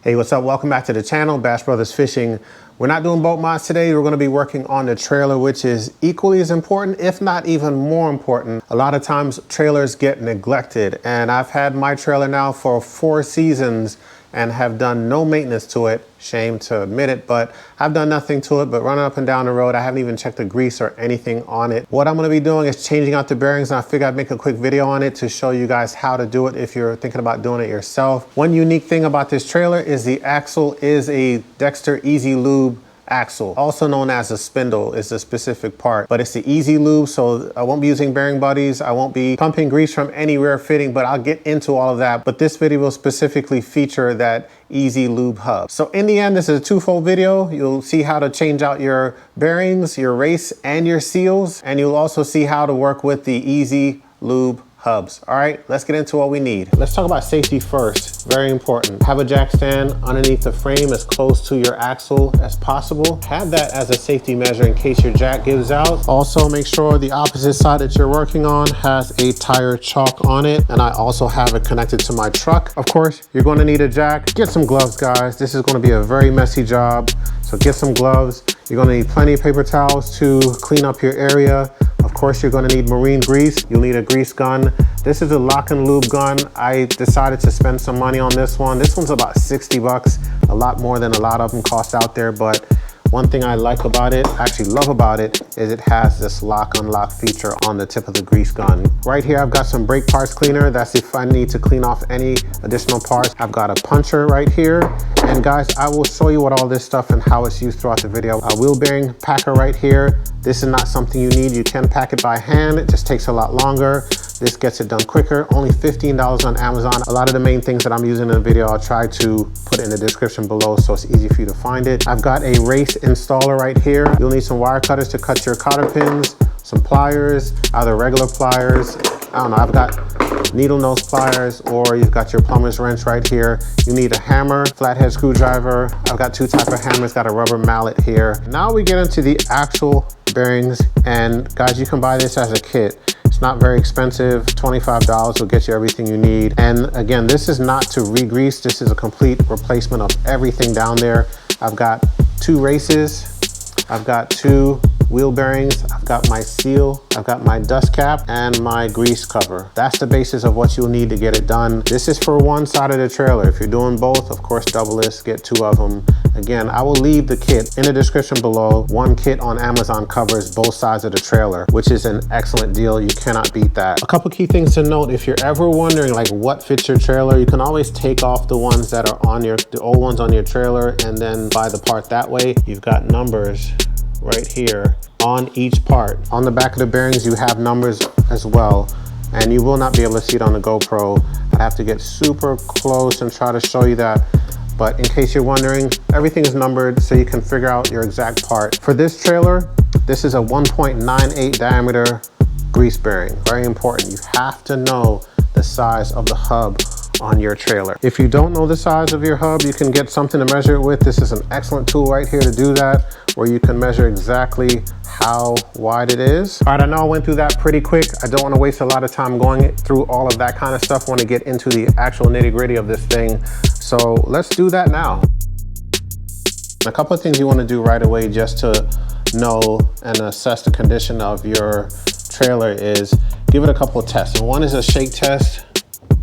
Hey, what's up? Welcome back to the channel, Bash Brothers Fishing. We're not doing boat mods today. We're going to be working on the trailer, which is equally as important, if not even more important. A lot of times trailers get neglected, and I've had my trailer now for 4 seasons and have done no maintenance to it. Shame to admit it, but I've done nothing to it but running up and down the road. I haven't even checked the grease or anything on it. What I'm going to be doing is changing out the bearings, and I figured I'd make a quick video on it to show you guys how to do it if you're thinking about doing it yourself. One unique thing about this trailer is the axle is a Dexter Easy Lube axle, also known as a spindle is the specific part, but it's the Easy Lube, so I won't be using bearing buddies. I won't be pumping grease from any rear fitting, but I'll get into all of that. But this video will specifically feature that Easy Lube hub. So in the end, this is a twofold video. You'll see how to change out your bearings, your race, and your seals, and you'll also see how to work with the Easy Lube hubs. All right, let's get into what we need. Let's talk about safety first. Very important. Have a jack stand underneath the frame as close to your axle as possible. Have that as a safety measure in case your jack gives out. Also make sure the opposite side that you're working on has a tire chalk on it, and I also have it connected to my truck. Of course, you're going to need a jack. Get some gloves, guys. This is going to be a very messy job, so get some gloves. You're going to need plenty of paper towels to clean up your area. Of course, you're going to need marine grease. You'll need a grease gun. This is a lock and lube gun. I decided to spend some money on this one. This one's about 60 bucks, a lot more than a lot of them cost out there. But one thing I like about it, actually love about it, is it has this lock unlock feature on the tip of the grease gun. Right here, I've got some brake parts cleaner. That's if I need to clean off any additional parts. I've got a puncher right here. And guys, I will show you what all this stuff and how it's used throughout the video. A wheel bearing packer right here. This is not something you need. You can pack it by hand. It just takes a lot longer. This gets it done quicker. Only $15 on Amazon. A lot of the main things that I'm using in the video, I'll try to put in the description below so it's easy for you to find it. I've got a race installer right here. You'll need some wire cutters to cut your cotter pins, some pliers, either regular pliers. I don't know, I've got needle nose pliers, or you've got your plumber's wrench right here. You need a hammer, flathead screwdriver. I've got 2 types of hammers, got a rubber mallet here. Now we get into the actual bearings, and guys, you can buy this as a kit. It's not very expensive. $25 will get you everything you need. And again, this is not to re-grease. This is a complete replacement of everything down there. I've got 2 races. I've got 2 wheel bearings. I've got my seal. I've got my dust cap and my grease cover. That's the basis of what you'll need to get it done. This is for one side of the trailer. If you're doing both, of course, double this, get 2 of them. Again, I will leave the kit in the description below. One kit on Amazon covers both sides of the trailer, which is an excellent deal. You cannot beat that. A couple key things to note: if you're ever wondering like what fits your trailer, you can always take off the ones that are on the old ones on your trailer and then buy the part that way. You've got numbers right here on each part. On the back of the bearings, you have numbers as well, and you will not be able to see it on the GoPro. I have to get super close and try to show you that. But in case you're wondering, everything is numbered so you can figure out your exact part. For this trailer, this is a 1.98 diameter grease bearing. Very important. You have to know the size of the hub on your trailer. If you don't know the size of your hub, you can get something to measure it with. This is an excellent tool right here to do that, where you can measure exactly how wide it is. All right, I know I went through that pretty quick. I don't want to waste a lot of time going through all of that kind of stuff. I want to get into the actual nitty-gritty of this thing. So let's do that now. A couple of things you want to do right away just to know and assess the condition of your trailer is give it a couple of tests. And one is a shake test.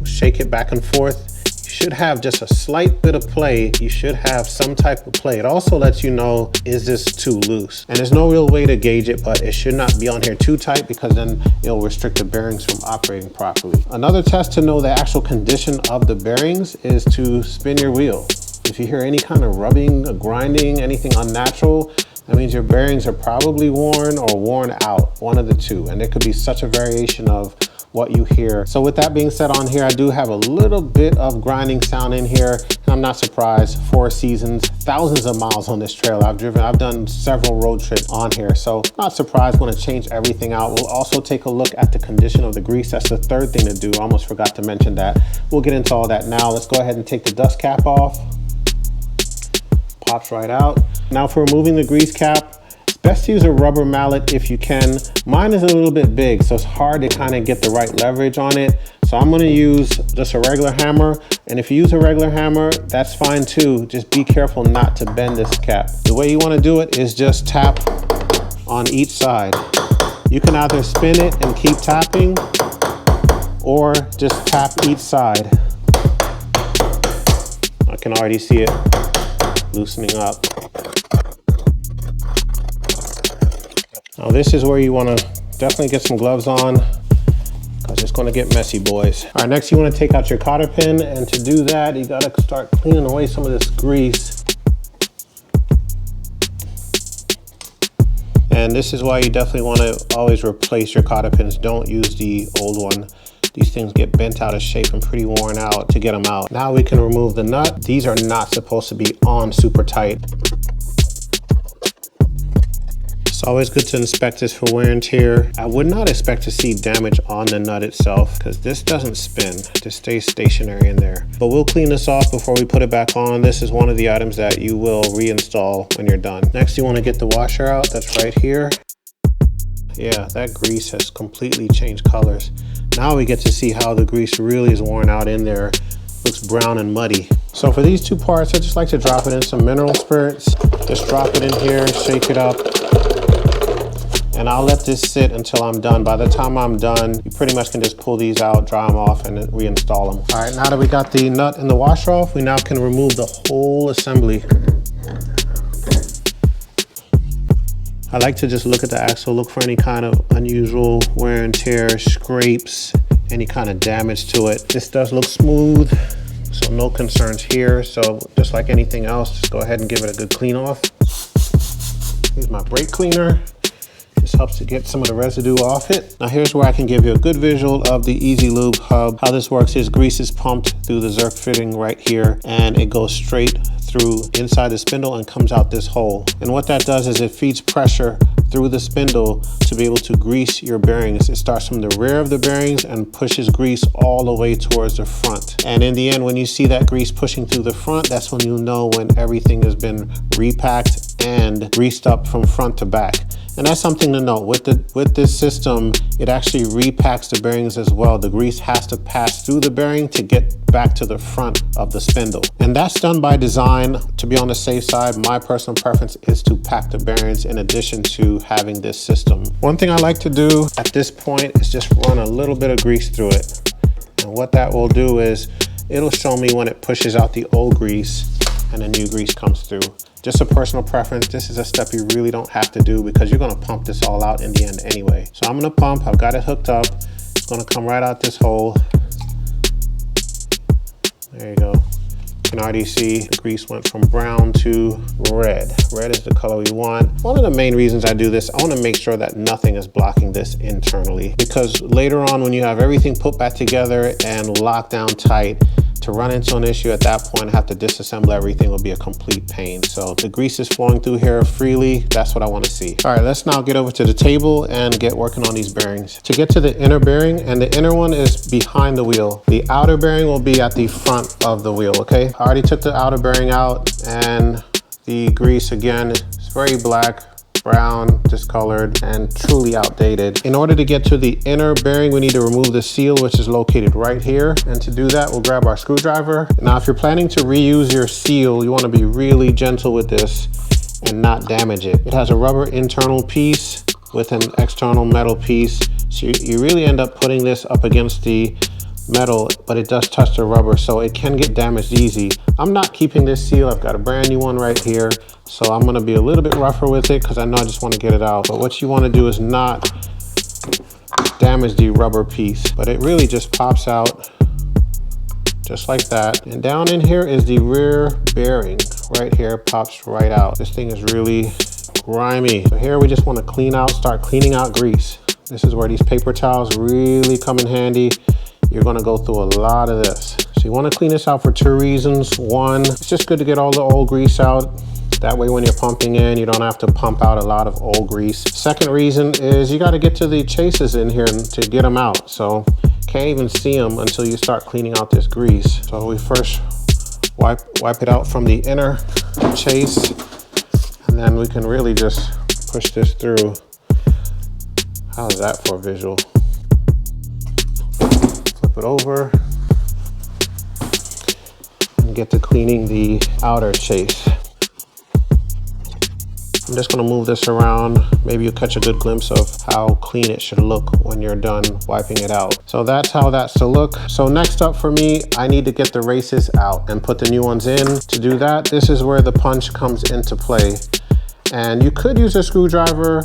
Shake it back and forth. You should have just a slight bit of play. You should have some type of play. It also lets you know, is this too loose? And there's no real way to gauge it, but it should not be on here too tight, because then it'll restrict the bearings from operating properly. Another test to know the actual condition of the bearings is to spin your wheel. If you hear any kind of rubbing, or grinding, anything unnatural, that means your bearings are probably worn or worn out, one of the two. And there could be such a variation of what you hear. So with that being said, on here I do have a little bit of grinding sound in here, and I'm not surprised. 4 seasons, thousands of miles on this trailer. I've done several road trips on here, so not surprised. Going to change everything out. We'll also take a look at the condition of the grease. That's the third thing to do. I almost forgot to mention that. We'll get into all that now. Let's go ahead and take the dust cap off. Pops right out. Now for removing the grease cap, best to use a rubber mallet if you can. Mine is a little bit big, so it's hard to kind of get the right leverage on it. So I'm gonna use just a regular hammer. And if you use a regular hammer, that's fine too. Just be careful not to bend this cap. The way you wanna do it is just tap on each side. You can either spin it and keep tapping, or just tap each side. I can already see it loosening up. Now this is where you want to definitely get some gloves on, because it's going to get messy, boys. All right, next you want to take out your cotter pin, and to do that you got to start cleaning away some of this grease. And this is why you definitely want to always replace your cotter pins. Don't use the old one. These things get bent out of shape and pretty worn out to get them out. Now we can remove the nut. These are not supposed to be on super tight. It's always good to inspect this for wear and tear. I would not expect to see damage on the nut itself, because this doesn't spin. It just stays stationary in there. But we'll clean this off before we put it back on. This is one of the items that you will reinstall when you're done. Next, you want to get the washer out. That's right here. Yeah, that grease has completely changed colors. Now we get to see how the grease really is worn out in there. Looks brown and muddy. So for these two parts, I just like to drop it in some mineral spirits. Just drop it in here, shake it up, and I'll let this sit until I'm done. By the time I'm done, you pretty much can just pull these out, dry them off, and then reinstall them. All right, now that we got the nut and the washer off, we now can remove the whole assembly. I like to just look at the axle, look for any kind of unusual wear and tear, scrapes, any kind of damage to it. This does look smooth, so no concerns here. So just like anything else, just go ahead and give it a good clean off. Here's my brake cleaner. This helps to get some of the residue off it. Now here's where I can give you a good visual of the Easy Lube hub. How this works is grease is pumped through the Zerk fitting right here, and it goes straight through inside the spindle and comes out this hole. And what that does is it feeds pressure through the spindle to be able to grease your bearings. It starts from the rear of the bearings and pushes grease all the way towards the front. And in the end, when you see that grease pushing through the front, that's when you know when everything has been repacked and greased up from front to back. And that's something to note. With this system, it actually repacks the bearings as well. The grease has to pass through the bearing to get back to the front of the spindle. And that's done by design. To be on the safe side, my personal preference is to pack the bearings in addition to having this system. One thing I like to do at this point is just run a little bit of grease through it. And what that will do is it'll show me when it pushes out the old grease and the new grease comes through. Just a personal preference. This is a step you really don't have to do because you're gonna pump this all out in the end anyway. So I'm gonna pump, I've got it hooked up. It's gonna come right out this hole. There you go. You can already see the grease went from brown to red. Red is the color we want. One of the main reasons I do this, I wanna make sure that nothing is blocking this internally, because later on when you have everything put back together and locked down tight, to run into an issue at that point, have to disassemble everything will be a complete pain. So the grease is flowing through here freely. That's what I want to see. All right, let's now get over to the table and get working on these bearings. To get to the inner bearing, and the inner one is behind the wheel. The outer bearing will be at the front of the wheel, okay? I already took the outer bearing out, and the grease again is very black, brown, discolored, and truly outdated. In order to get to the inner bearing, we need to remove the seal, which is located right here. And to do that, we'll grab our screwdriver. Now, if you're planning to reuse your seal, you want to be really gentle with this and not damage it. It has a rubber internal piece with an external metal piece. So you really end up putting this up against the metal, but it does touch the rubber, so it can get damaged easy. I'm not keeping this seal. I've got a brand new one right here, so I'm gonna be a little bit rougher with it because I know I just want to get it out. But what you want to do is not damage the rubber piece, but it really just pops out just like that. And down in here is the rear bearing right here, pops right out. This thing is really grimy. So here we just want to clean out, start cleaning out grease. This is where these paper towels really come in handy. You're gonna go through a lot of this. So you wanna clean this out for two reasons. One, it's just good to get all the old grease out. That way when you're pumping in, you don't have to pump out a lot of old grease. Second reason is you gotta get to the chases in here to get them out. So can't even see them until you start cleaning out this grease. So we first wipe it out from the inner chase, and then we can really just push this through. How's that for a visual? flip it over, and get to cleaning the outer chase. I'm just gonna move this around. Maybe you catch a good glimpse of how clean it should look when you're done wiping it out. So that's how that's to look. So next up for me, I need to get the races out and put the new ones in. To do that, this is where the punch comes into play. And you could use a screwdriver,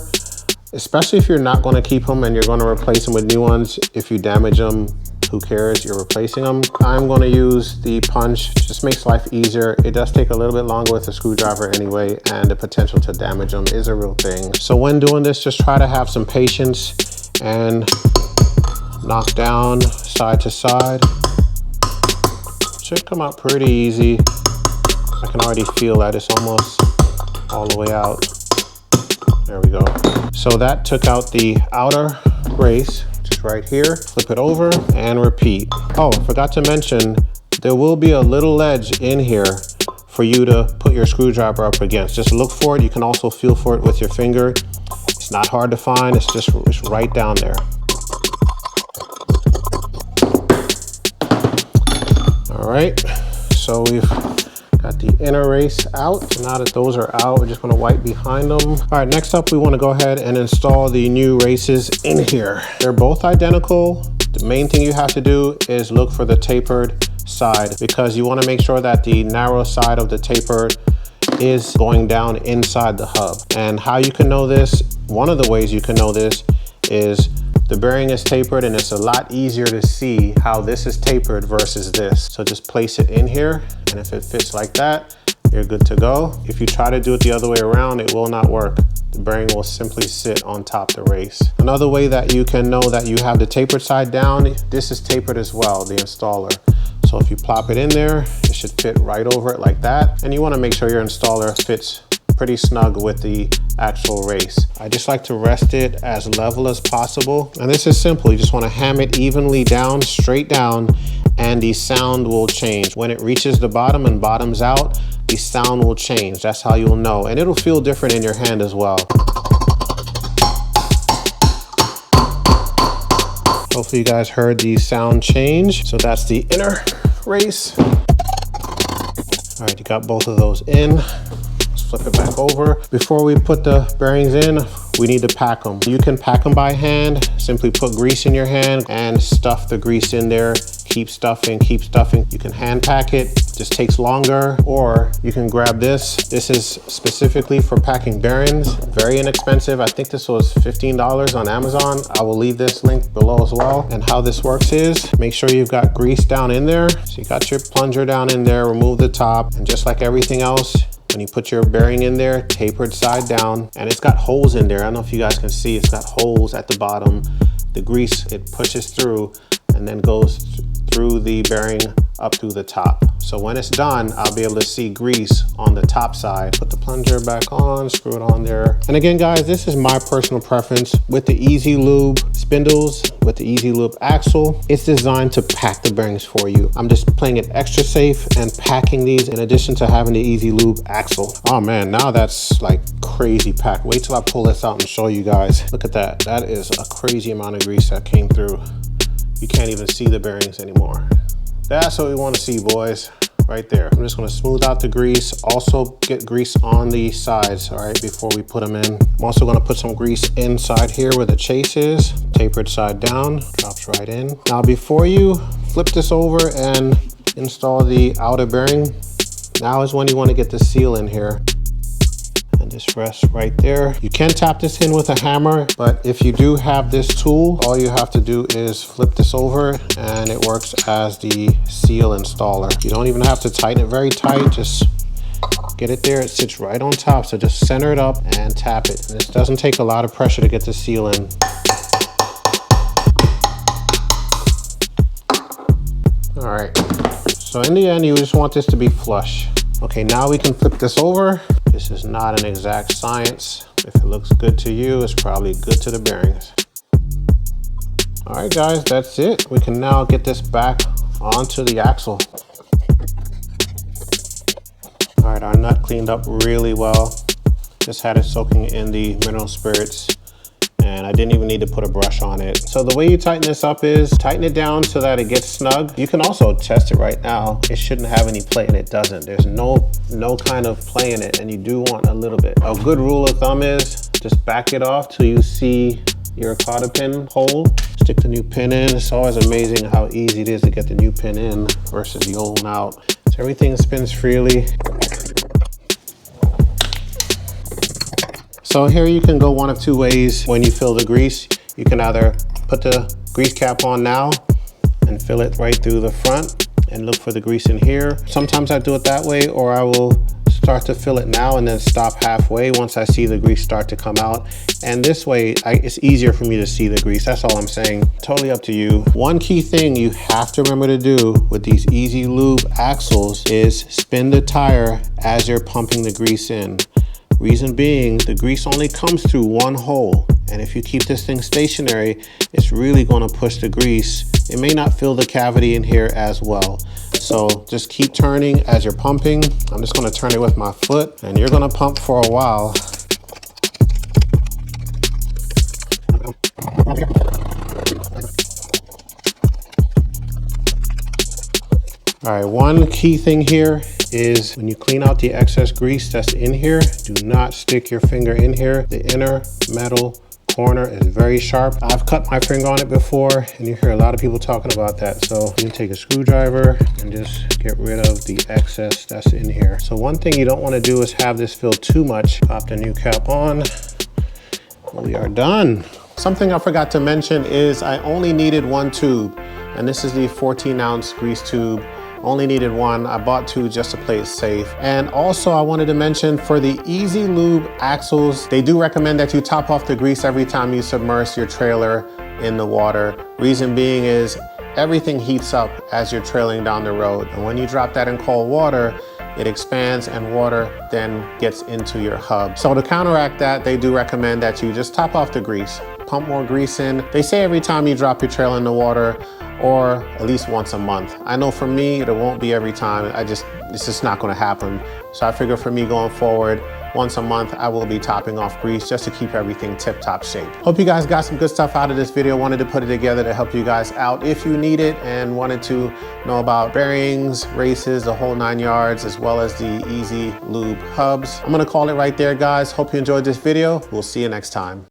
especially if you're not gonna keep them and you're gonna replace them with new ones. If you damage them, who cares, you're replacing them. I'm gonna use the punch, just makes life easier. It does take a little bit longer with a screwdriver anyway, and the potential to damage them is a real thing. So when doing this, just try to have some patience and knock down side to side. Should come out pretty easy. I can already feel that it's almost all the way out. There we go. So that took out the outer race. Right here, flip it over and repeat. Oh, forgot to mention, there will be a little ledge in here for you to put your screwdriver up against. Just look for it. You can also feel for it with your finger. It's not hard to find. It's right down there. All right, so we've got the inner race out. Now that those are out, we're just gonna wipe behind them. All right, next up, we wanna go ahead and install the new races in here. They're both identical. The main thing you have to do is look for the tapered side, because you wanna make sure that the narrow side of the tapered is going down inside the hub. And how you can know this, one of the ways you can know this is the bearing is tapered, and it's a lot easier to see how this is tapered versus this. So just place it in here, and if it fits like that, you're good to go. If you try to do it the other way around, it will not work. The bearing will simply sit on top of the race. Another way that you can know that you have the tapered side down, this is tapered as well, the installer. So if you plop it in there, it should fit right over it like that. And you wanna make sure your installer fits pretty snug with the actual race. I just like to rest it as level as possible. And this is simple. You just want to ham it evenly down, straight down, and the sound will change. When it reaches the bottom and bottoms out, the sound will change. That's how you'll know. And it'll feel different in your hand as well. Hopefully you guys heard the sound change. So that's the inner race. All right, you got both of those in. Flip it back over. Before we put the bearings in, we need to pack them. You can pack them by hand. Simply put grease in your hand and stuff the grease in there. Keep stuffing, keep stuffing. You can hand pack it, just takes longer, or you can grab this. This is specifically for packing bearings. Very inexpensive. I think this was $15 on Amazon. I will leave this link below as well. And how this works is, make sure you've got grease down in there. So you got your plunger down in there, remove the top, and just like everything else, when you put your bearing in there, tapered side down, and it's got holes in there. I don't know if you guys can see, it's got holes at the bottom. The grease, it pushes through and then goes through the bearing up to the top. So when it's done, I'll be able to see grease on the top side. Put the plunger back on, screw it on there. And again, guys, this is my personal preference. With the Easy Lube spindles, with the Easy Lube axle, it's designed to pack the bearings for you. I'm just playing it extra safe and packing these in addition to having the Easy Lube axle. Oh man, now that's like crazy pack. Wait till I pull this out and show you guys. Look at that. That is a crazy amount of grease that came through. You can't even see the bearings anymore. That's what we want to see, boys, right there. I'm just going to smooth out the grease. Also get grease on the sides, all right, before we put them in. I'm also going to put some grease inside here where the chase is. Tapered side down, drops right in. Now before you flip this over and install the outer bearing, now is when you want to get the seal in here. And this rests right there. You can tap this in with a hammer, but if you do have this tool, all you have to do is flip this over and it works as the seal installer. You don't even have to tighten it very tight, just get it there. It sits right on top, so just center it up and tap it. And it doesn't take a lot of pressure to get the seal in. All right, so in the end, you just want this to be flush. Okay, now we can flip this over. This is not an exact science. If it looks good to you, it's probably good to the bearings. All right, guys, that's it. We can now get this back onto the axle. All right, our nut cleaned up really well. Just had it soaking in the mineral spirits. and I didn't even need to put a brush on it. So the way you tighten this up is tighten it down so that it gets snug. You can also test it right now. It shouldn't have any play, and it doesn't. There's no kind of play in it, and you do want a little bit. A good rule of thumb is just back it off till you see your cotter pin hole. Stick the new pin in. It's always amazing how easy it is to get the new pin in versus the old one out. So everything spins freely. So here you can go one of two ways when you fill the grease. You can either put the grease cap on now and fill it right through the front and look for the grease in here. Sometimes I do it that way, or I will start to fill it now and then stop halfway once I see the grease start to come out. And this way, it's easier for me to see the grease. That's all I'm saying. Totally up to you. One key thing you have to remember to do with these Easy Lube axles is spin the tire as you're pumping the grease in. Reason being, the grease only comes through one hole. And if you keep this thing stationary, it's really going to push the grease. It may not fill the cavity in here as well. So just keep turning as you're pumping. I'm just going to turn it with my foot, and you're going to pump for a while. All right, one key thing here is when you clean out the excess grease that's in here, do not stick your finger in here. The inner metal corner is very sharp. I've cut my finger on it before, and you hear a lot of people talking about that. So you can take a screwdriver and just get rid of the excess that's in here. So one thing you don't want to do is have this fill too much. Pop the new cap on. We are done. Something I forgot to mention is I only needed one tube, and this is the 14-ounce grease tube. Only needed one. I bought two just to play it safe. And also I wanted to mention for the Easy Lube axles, they do recommend that you top off the grease every time you submerge your trailer in the water. Reason being is everything heats up as you're trailing down the road. And when you drop that in cold water, it expands and water then gets into your hub. So to counteract that, they do recommend that you just top off the grease, pump more grease in. They say every time you drop your trailer in the water, or at least once a month. I know for me, it won't be every time. It's just not gonna happen. So I figure for me going forward, once a month, I will be topping off grease just to keep everything tip-top shape. Hope you guys got some good stuff out of this video. Wanted to put it together to help you guys out if you need it and wanted to know about bearings, races, the whole 9 yards, as well as the Easy Lube hubs. I'm gonna call it right there, guys. Hope you enjoyed this video. We'll see you next time.